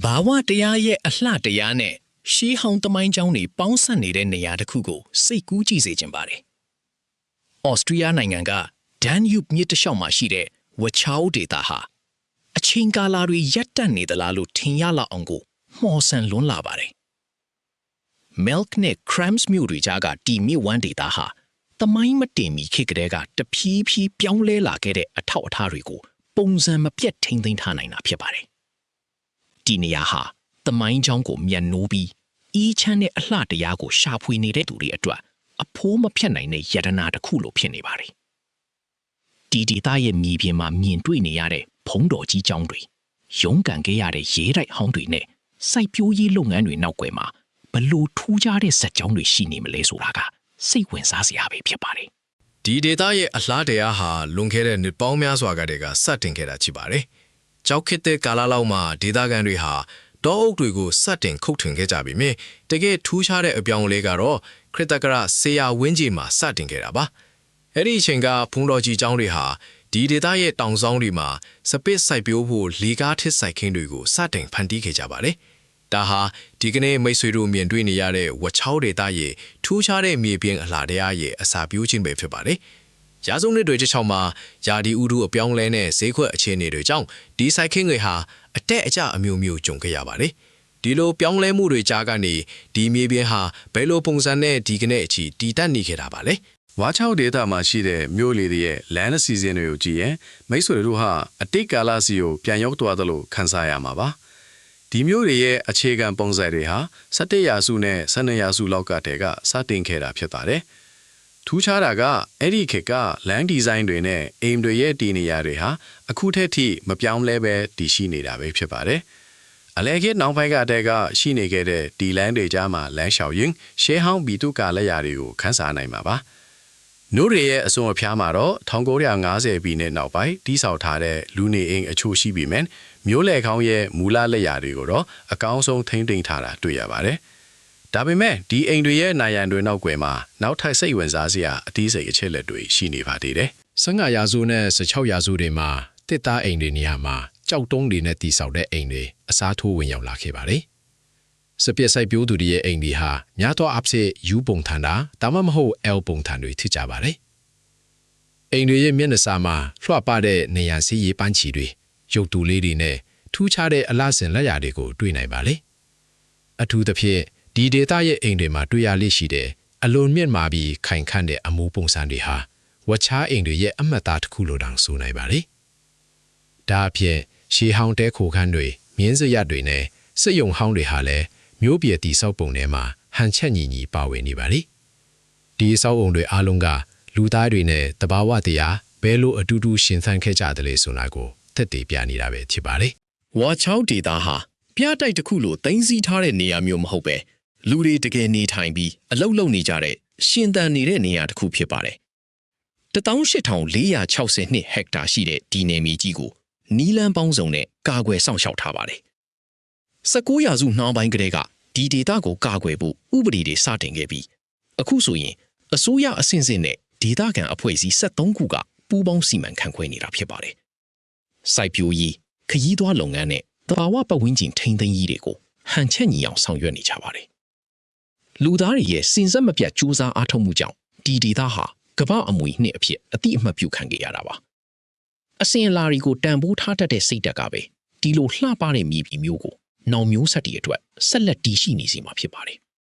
ဘာဝတရားရဲ့အလှတရားနဲ့ရှေးဟောင်းသမိုင်းကြောင်းတွေပေါင်းစပ်နေတဲ့နေရာတစ်ခုကိုစိတ်ကူးကြည့်စေချင်ပါတယ်။ဩစတြီးယားနိုင်ငံက Danube မြစ်တစ်လျှောက်မှာရှိတဲ့ဝချောင်းဒေသဟာအချိန်ကာလတွေရပ်တန့်နေသလားလို့ထင်ရလောက်အောင်ကိုမှော်ဆန်လွန်းလာပါတယ်။ Melk နဲ့ Krems မြို့တွေကြားကဒီမြစ်ဝမ်းဒေသဟာသမိုင်းမတင်မီခေတ်ကတည်းကတဖြည်းဖြည်းပြောင်းလဲလာခဲ့တဲ့အထောက်အထားတွေကိုပုံစံမပြတ်ထိန်းသိမ်းထားနိုင်တာဖြစ်ပါတယ်။ဒီနေရာဟာသမိုင်းကြောင်းကိုမြန်နိုးပြီးအီးချမ်းတဲ့အလှတရားကိုရှာဖွေနေတဲ့သူတွေအတွက်အဖိုးမဖြတ်နိုင်တဲ့ယတနာတစ်ခုလိုဖြစ်နေပါတယ်။ဒီဒေသရဲ့မြေပြင်မှာမြင်တွေ့နေရတဲ့ဘုံတော်ကြီးကျောင်းတွေရုန်းကန်ခဲ့ရတဲ့ရဲတိုက်ဟောင်းတွေနဲ့စိုက်ပျိုးရေးလုပ်ငန်းတွေနောက်ွယ်မှာဘလို့ထူးခြားတဲ့ဇာတ်ကြောင်းတွေရှိနေမလဲဆိုတာကစိတ်ဝင်စားစရာပဲဖြစ်ပါတယ်။ဒီဒေသရဲ့အလှတရားဟာလွန်ခဲ့တဲ့နှစ်ပေါင်းများစွာကတည်းကစတင်ခဲ့တာဖြစ်ပါတယ်။ကြောက်ခစ်တဲ့ကာလလောက်မှာဒေသခံတွေဟာတောအုပ်တွေကိုစတင်ခုတ်ထွင်ခဲ့ကြပြီးမြဲတကယ်ထူးခြားတဲ့အပြောင်းအလဲကတော့ခရစ်တကရဆေးရဝင်းကြီးမှာစတင်ခဲ့တာပါ။အဲ့ဒီအချိန်ကဘုံတော်ကြီးကျောင်းတွေဟာဒီဒေသရဲ့တောင်ဆောင်တွေမှာစပစ်စိုက်ပျိုးဖို့လေကားထစ်စိုက်ခင်းတွေကိုစတင်ဖန်တီးခဲ့ကြပါတယ်။ဒါဟာဒီကနေ့မိတ်ဆွေတို့မြင်တွေ့နေရတဲ့ဝချောင်းဒေသရဲ့ထူးခြားတဲ့မြေပြင်အလှတရားရဲ့အစာပြိုးခြင်းပဲဖြစ်ပါတယ်။ရာစုနှစ်တွေတစ်ချောင်းမှာယာဒီဥဒုအပြောင်းလဲနဲ့ဈေးခွက်အခြေအနေတွေကြောင့်ဒီစိုက်ခင်းတွေဟာအတက်အကျအမျိုးမျိုးကြုံခဲ့ရပါတယ်။ဒီလိုပြောင်းလဲမှုတွေကြားကနေဒီမြေပြင်ဟာဘယ်လိုပုံစံနဲ့ဒီကနေ့အထိတည်တတ်နေခဲ့တာပါလဲ။ဝါချောက်ဒေသမှာရှိတဲ့မြို့လေတွေရဲ့လမ်းအစီအစဉ်တွေကိုကြည့်ရင်မိတ်ဆွေတို့ဟာအတိတ်ကာလစီကိုပြန်ရောက်သွားသလိုခန်းစားရမှာပါ။ဒီမြို့တွေရဲ့အခြေခံပုံစံတွေဟာ17ရာစုနဲ့12ရာစုလောက်ကတည်းကစတင်ခဲ့တာဖြစ်ပါတယ်။ထူးခြားတာကအဲ့ဒီခေတ်ကလမ်းဒီဇိုင်းတွေနဲ့အိမ်တွေရဲ့တည်နေရာတွေဟာအခုထက်ထိမပြောင်းလဲပဲတည်ရှိနေတာပဲဖြစ်ပါတယ်။အလဲခေတ်နောက်ပိုင်းကတည်းကရှိနေခဲ့တဲ့ဒီလမ်းတွေကြားမှာလမ်းလျှောက်ရင်းရှေးဟောင်းဘီတုကာလက်ရာတွေကိုခန်းစားနိုင်မှာပါ။နို့တွေရဲ့အစွန်အဖျားမှာတော့1950ပြည်နှစ်နောက်ပိုင်းတိစောက်ထားတဲ့လူနေအိမ်အချို့ရှိပြီးမြဲမျိုးလေခေါင်းရဲ့မူလလက်ရာတွေကိုတော့အကောင်းဆုံးထိမ့်သိမ်းထားတာတွေ့ရပါတယ်။ဒါပေမဲ့ဒီအိမ်တွေရဲ့နာယံတွေနောက်ွယ်မှာနောက်ထပ်စိတ်ဝင်စားစရာအသေးစိတ်အချက်လက်တွေရှိနေပါသေးတယ်။15ရာစုနဲ့16ရာစုတွေမှာတစ်သားအိမ်တွေနေရာမှာကြောက်တုံးတွေနဲ့တိဆောက်တဲ့အိမ်တွေအစားထိုးဝင်ရောက်လာခဲ့ပါတယ်။စပစ်ဆိုင်ပြိုးသူတွေရဲ့အိမ်တွေဟာများသောအားဖြင့် U ပုံထန်တာဒါမှမဟုတ် L ပုံထန်တွေဖြစ်ကြပါတယ်။အိမ်တွေရဲ့မျက်နှာစာမှာလွှတ်ပတဲ့နေရန်စီးရေးပန်းချီတွေရုပ်တူလေးတွေနဲ့ထူးခြားတဲ့အလှဆင်လက်ရာတွေကိုတွေ့နိုင်ပါလေ။အထူးသဖြင့်ဒီဒေတာရဲ့အိမ်တွေမှာတွေ့ရလိရှိတဲ့အလွန်မြင့်မာပြီးခိုင်ခန့်တဲ့အမိုးပုံစံတွေဟာဝချားအိမ်တွေရဲ့အမှတ်သားတစ်ခုလိုတောင်ဆိုနိုင်ပါလေ။ဒါအပြင်ရှေးဟောင်းတဲခိုခန်းတွေမြင်းစရတွေနဲ့စစ်ယုံဟောင်းတွေဟာလည်းမျိုးပြည့်တိဆောက်ပုံထဲမှာဟန်ချက်ညီညီပါဝင်နေပါလေ။ဒီဆောက်အုံတွေအားလုံးကလူသားတွေနဲ့တဘာဝတရားဘယ်လိုအတူတူရှင်သန်ခဲ့ကြတယ်လဲဆိုတာကိုသက်သေပြနေတာပဲဖြစ်ပါလေ။ဝါချောင်းဒေသဟာပြတိုက်တစ်ခုလိုသိမ်းဆည်းထားတဲ့နေရာမျိုးမဟုတ်ပဲလူတွေတကယ်နေထိုင်ပြီးအလုပ်လုပ်နေကြတဲ့ရှင်သန်နေတဲ့နေရာတစ်ခုဖြစ်ပါတယ်။18462ဟက်တာရှိတဲ့ဒီနယ်မြေကြီးကိုနီလန်းပေါင်းစုံနဲ့ကာကွယ်စောင့်ရှောက်ထားပါတယ်။19ရာစုနှောင်းပိုင်းကတည်းကဒီဒေသကိုကာကွယ်ဖို့ဥပဒေတွေစတင်ခဲ့ပြီးအခုဆိုရင်အစိုးရအဆင့်ဆင့်နဲ့ဒေသခံအဖွဲ့အစည်း73ခုကပူးပေါင်းစီမံခန့်ခွဲနေတာဖြစ်ပါတယ်။စိုက်ပျိုးရေးခရီးသွားလုပ်ငန်းနဲ့သဘာဝပတ်ဝန်းကျင်ထိန်းသိမ်းရေးတွေကိုဟန်ချက်ညီအောင်ဆောင်ရွက်နေကြပါတယ်။လူသားတွေရဲ့စင်စက်မပြတ်ကြိုးစားအားထုတ်မှုကြောင့်ဒီဒေသဟာကမ္ဘာအမွေနှစ်အဖြစ်အတိအမှတ်ပြုခံခဲ့ရတာပါ။အစင်အလာတွေကိုတန်ဖိုးထားတတ်တဲ့စိတ်ဓာတ်ကပဲဒီလိုလှပတဲ့မြေပြင်မျိုးကိုနောင်မျိုးဆက်တွေအတွက်ဆက်လက်တည်ရှိနေစေမှာဖြစ်ပါတယ်